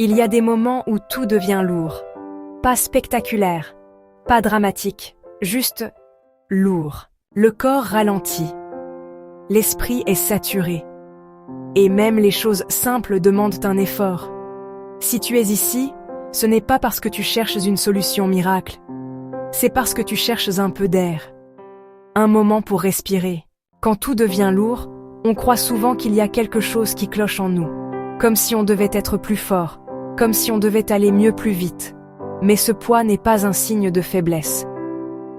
Il y a des moments où tout devient lourd. Pas spectaculaire, pas dramatique, juste lourd. Le corps ralentit. L'esprit est saturé. Et même les choses simples demandent un effort. Si tu es ici, ce n'est pas parce que tu cherches une solution miracle. C'est parce que tu cherches un peu d'air. Un moment pour respirer. Quand tout devient lourd, on croit souvent qu'il y a quelque chose qui cloche en nous. Comme si on devait être plus fort, comme si on devait aller mieux plus vite. Mais ce poids n'est pas un signe de faiblesse.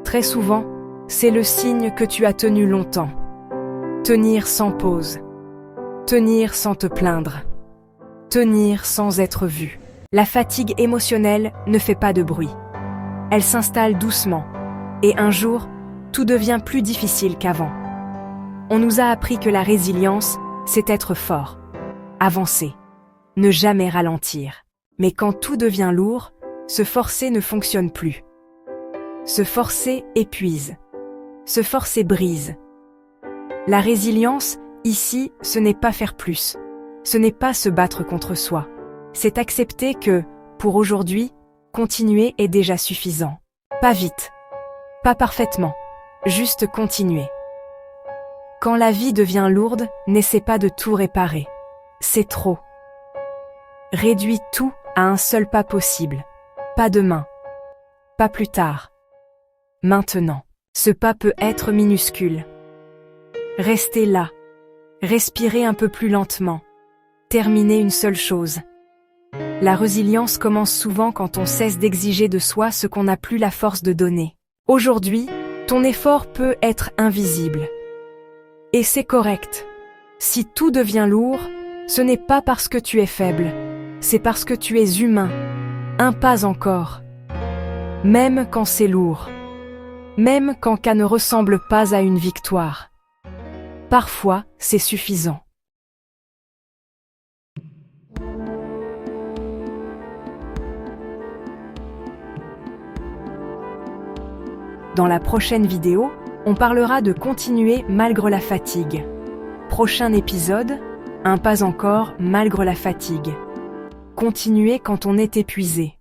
Très souvent, c'est le signe que tu as tenu longtemps. Tenir sans pause. Tenir sans te plaindre. Tenir sans être vu. La fatigue émotionnelle ne fait pas de bruit. Elle s'installe doucement. Et un jour, tout devient plus difficile qu'avant. On nous a appris que la résilience, c'est être fort. Avancer. Ne jamais ralentir. Mais quand tout devient lourd, se forcer ne fonctionne plus. Se forcer épuise. Se forcer brise. La résilience, ici, ce n'est pas faire plus. Ce n'est pas se battre contre soi. C'est accepter que, pour aujourd'hui, continuer est déjà suffisant. Pas vite. Pas parfaitement. Juste continuer. Quand la vie devient lourde, n'essaie pas de tout réparer. C'est trop. Réduis tout à un seul pas possible. Pas demain. Pas plus tard. Maintenant. Ce pas peut être minuscule. Restez là. Respirez un peu plus lentement. Terminez une seule chose. La résilience commence souvent quand on cesse d'exiger de soi ce qu'on n'a plus la force de donner. Aujourd'hui, ton effort peut être invisible. Et c'est correct. Si tout devient lourd, ce n'est pas parce que tu es faible, c'est parce que tu es humain. Un pas encore. Même quand c'est lourd. Même quand ça ne ressemble pas à une victoire. Parfois, c'est suffisant. Dans la prochaine vidéo, on parlera de continuer malgré la fatigue. Prochain épisode, un pas encore malgré la fatigue. Continuer quand on est épuisé.